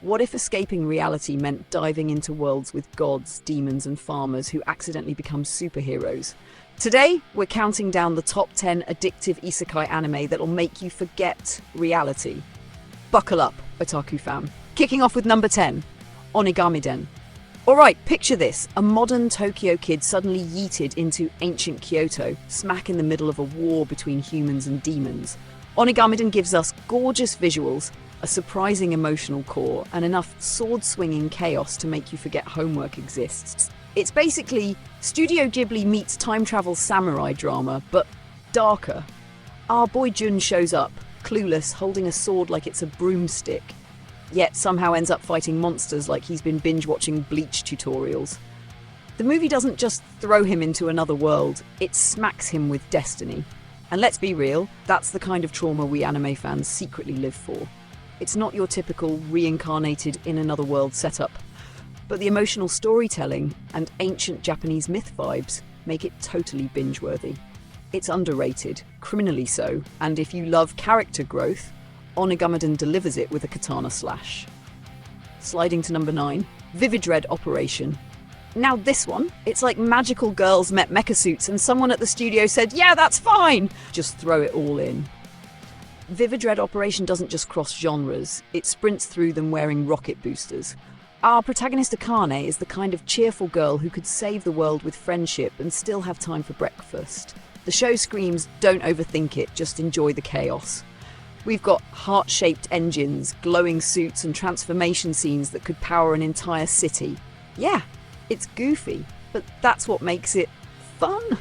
What if escaping reality meant diving into worlds with gods, demons, and farmers who accidentally become superheroes? Today, we're counting down the top 10 addictive isekai anime that'll make you forget reality. Buckle up, Otaku fam. Kicking off with number 10, Onigamiden. Alright, picture this. A modern Tokyo kid suddenly yeeted into ancient Kyoto, smack in the middle of a war between humans and demons. Onigamiden gives us gorgeous visuals, a surprising emotional core, and enough sword-swinging chaos to make you forget homework exists. It's basically Studio Ghibli meets time travel samurai drama, but darker. Our boy Jun shows up, clueless, holding a sword like it's a broomstick, yet somehow ends up fighting monsters like he's been binge-watching Bleach tutorials. The movie doesn't just throw him into another world, it smacks him with destiny. And let's be real, that's the kind of trauma we anime fans secretly live for. It's not your typical reincarnated in another world setup, but the emotional storytelling and ancient Japanese myth vibes make it totally binge-worthy. It's underrated, criminally so, and if you love character growth, Onigamiden delivers it with a katana slash. Sliding to number 9, Vividred Operation. Now this one, it's like magical girls met mecha suits and someone at the studio said, "Yeah, that's fine!" Just throw it all in. Vividred Operation doesn't just cross genres, it sprints through them wearing rocket boosters. Our protagonist Akane is the kind of cheerful girl who could save the world with friendship and still have time for breakfast. The show screams, don't overthink it, just enjoy the chaos. We've got heart-shaped engines, glowing suits and transformation scenes that could power an entire city. Yeah, it's goofy, but that's what makes it fun.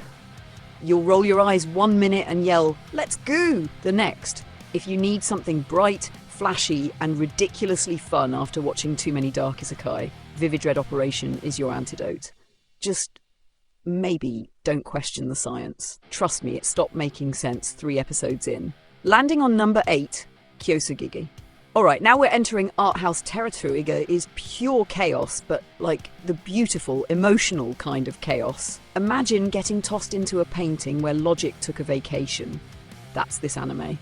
You'll roll your eyes 1 minute and yell, "Let's go!" the next. If you need something bright, flashy and ridiculously fun after watching too many dark isekai, Vividred Operation is your antidote. Just maybe don't question the science. Trust me, it stopped making sense 3 episodes in. Landing on number 8, Kyousougiga. Alright, now we're entering art house territory. Is pure chaos, but like the beautiful, emotional kind of chaos. Imagine getting tossed into a painting where logic took a vacation. That's this anime.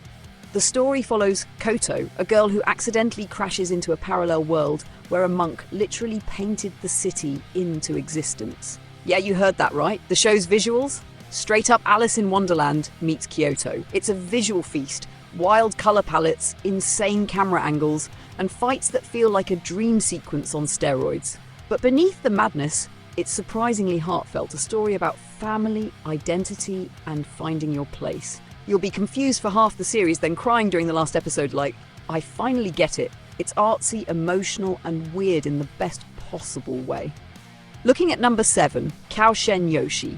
The story follows Koto, a girl who accidentally crashes into a parallel world where a monk literally painted the city into existence. Yeah, you heard that right. The show's visuals? Straight up Alice in Wonderland meets Kyoto. It's a visual feast, wild colour palettes, insane camera angles, and fights that feel like a dream sequence on steroids. But beneath the madness, it's surprisingly heartfelt, a story about family, identity, and finding your place. You'll be confused for half the series, then crying during the last episode like, I finally get it. It's artsy, emotional, and weird in the best possible way. Looking at number 7, Chao Shen Youxi.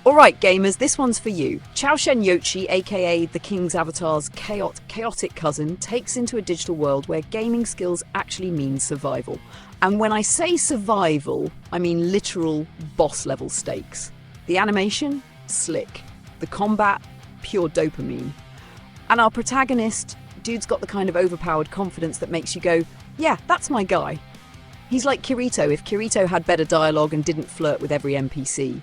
Alright gamers, this one's for you. Chao Shen Youxi, aka the King's Avatar's chaotic cousin, takes into a digital world where gaming skills actually mean survival. And when I say survival, I mean literal boss level stakes. The animation? Slick. The combat? Pure dopamine. And our protagonist, dude's got the kind of overpowered confidence that makes you go, yeah, that's my guy. He's like Kirito if Kirito had better dialogue and didn't flirt with every NPC.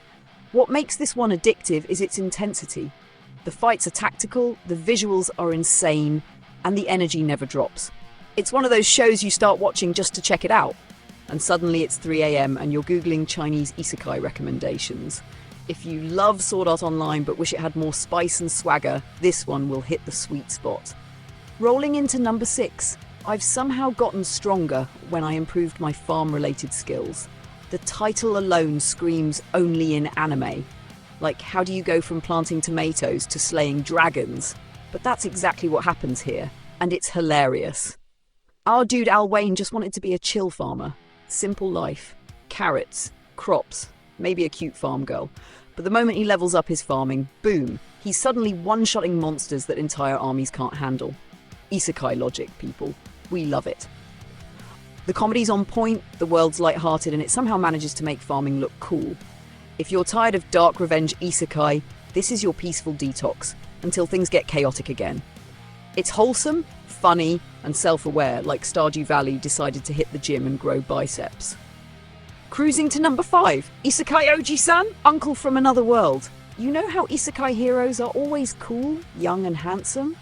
What makes this one addictive is its intensity. The fights are tactical, the visuals are insane, and the energy never drops. It's one of those shows you start watching just to check it out, and suddenly it's 3 AM and you're googling Chinese isekai recommendations. If you love Sword Art Online but wish it had more spice and swagger, this one will hit the sweet spot. Rolling into number 6, I've somehow gotten stronger when I improved my farm-related skills. The title alone screams only in anime. Like, how do you go from planting tomatoes to slaying dragons? But that's exactly what happens here, and it's hilarious. Our dude Al Wayne just wanted to be a chill farmer. Simple life. Carrots, crops, maybe a cute farm girl. But the moment he levels up his farming, boom, he's suddenly one-shotting monsters that entire armies can't handle. Isekai logic, people. We love it. The comedy's on point, the world's light-hearted, and it somehow manages to make farming look cool. If you're tired of dark revenge isekai, this is your peaceful detox, until things get chaotic again. It's wholesome, funny, and self-aware, like Stardew Valley decided to hit the gym and grow biceps. Cruising to number 5, Isekai Oji-san, Uncle from Another World. You know how isekai heroes are always cool, young and handsome?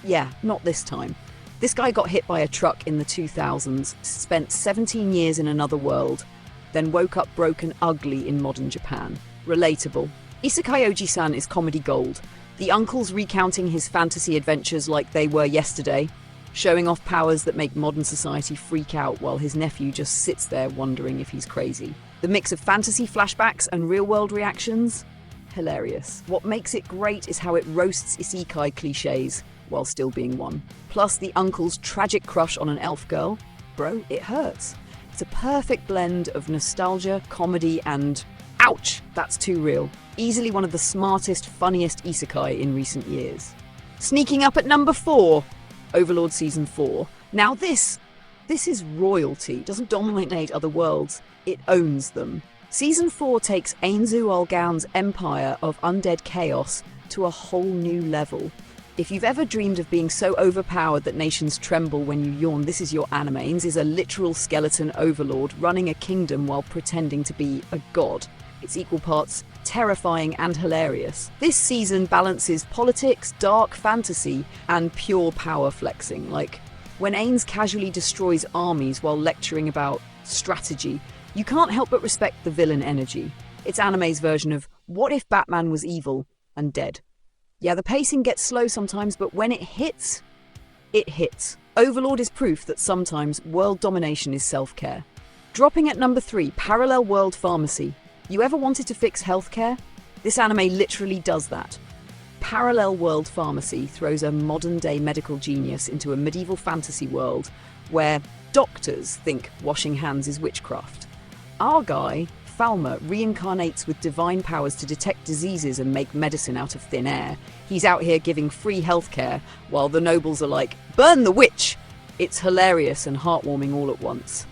Yeah, not this time. This guy got hit by a truck in the 2000s, spent 17 years in another world, then woke up broken ugly in modern Japan. Relatable. Isekai Oji-san is comedy gold. The uncle's recounting his fantasy adventures like they were yesterday, showing off powers that make modern society freak out while his nephew just sits there wondering if he's crazy. The mix of fantasy flashbacks and real-world reactions? Hilarious. What makes it great is how it roasts isekai cliches while still being one. Plus the uncle's tragic crush on an elf girl. Bro, it hurts. It's a perfect blend of nostalgia, comedy, and ouch, that's too real. Easily one of the smartest, funniest isekai in recent years. Sneaking up at number 4, Overlord Season 4. Now this is royalty. It doesn't dominate other worlds, it owns them. Season 4 takes Ainzu Olgaun's empire of undead chaos to a whole new level. If you've ever dreamed of being so overpowered that nations tremble when you yawn, this is your anime. Ainz is a literal skeleton overlord running a kingdom while pretending to be a god. It's equal parts terrifying and hilarious. This season balances politics, dark fantasy, and pure power flexing. Like, when Ainz casually destroys armies while lecturing about strategy, you can't help but respect the villain energy. It's anime's version of what if Batman was evil and dead. Yeah, the pacing gets slow sometimes, but when it hits, it hits. Overlord is proof that sometimes world domination is self-care. Dropping at number 3, Parallel World Pharmacy. You ever wanted to fix healthcare? This anime literally does that. Parallel World Pharmacy throws a modern-day medical genius into a medieval fantasy world where doctors think washing hands is witchcraft. Our guy, Falmer, reincarnates with divine powers to detect diseases and make medicine out of thin air. He's out here giving free healthcare while the nobles are like, burn the witch! It's hilarious and heartwarming all at once.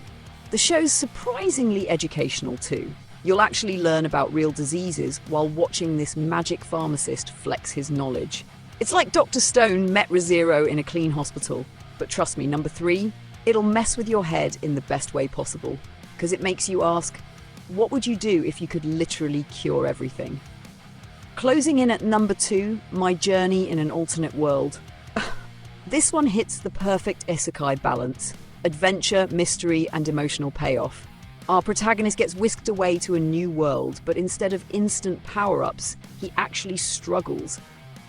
The show's surprisingly educational too. You'll actually learn about real diseases while watching this magic pharmacist flex his knowledge. It's like Dr. Stone met ReZero in a clean hospital. But trust me, number 3, it'll mess with your head in the best way possible, because it makes you ask, what would you do if you could literally cure everything? Closing in at number 2, My Journey in an Alternate World. This one hits the perfect isekai balance: adventure, mystery, and emotional payoff. Our protagonist gets whisked away to a new world, but instead of instant power-ups, he actually struggles.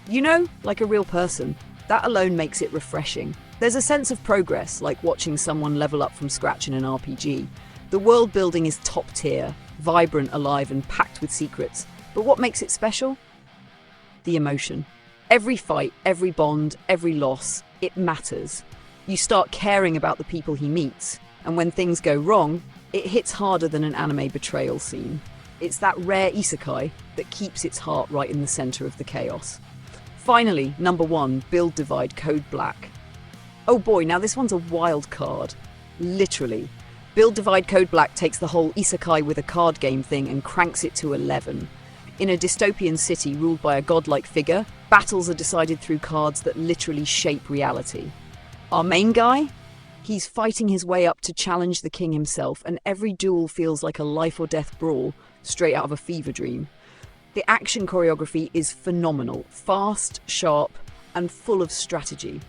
You know, like a real person. That alone makes it refreshing. There's a sense of progress, like watching someone level up from scratch in an RPG. The world building is top tier, vibrant, alive, and packed with secrets. But what makes it special? The emotion. Every fight, every bond, every loss, it matters. You start caring about the people he meets, and when things go wrong, it hits harder than an anime betrayal scene. It's that rare isekai that keeps its heart right in the center of the chaos. Finally, number 1, Build Divide Code Black. Oh boy, now this one's a wild card. Literally. Build Divide Code Black takes the whole isekai with a card game thing and cranks it to 11. In a dystopian city ruled by a godlike figure, battles are decided through cards that literally shape reality. Our main guy? He's fighting his way up to challenge the king himself, and every duel feels like a life or death brawl, straight out of a fever dream. The action choreography is phenomenal, fast, sharp, and full of strategy.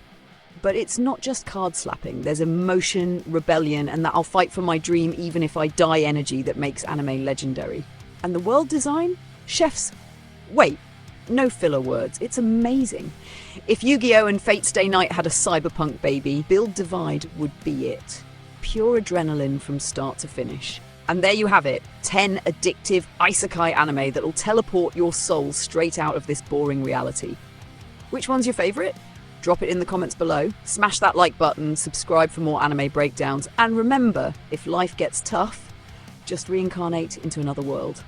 But it's not just card slapping. There's emotion, rebellion, and that I'll fight for my dream even if I die energy that makes anime legendary. And the world design? Chef's... Wait, no filler words. It's amazing. If Yu-Gi-Oh! And Fate Stay Night had a cyberpunk baby, Build Divide would be it. Pure adrenaline from start to finish. And there you have it, 10 addictive isekai anime that'll teleport your soul straight out of this boring reality. Which one's your favourite? Drop it in the comments below, smash that like button, subscribe for more anime breakdowns, and remember, if life gets tough, just reincarnate into another world.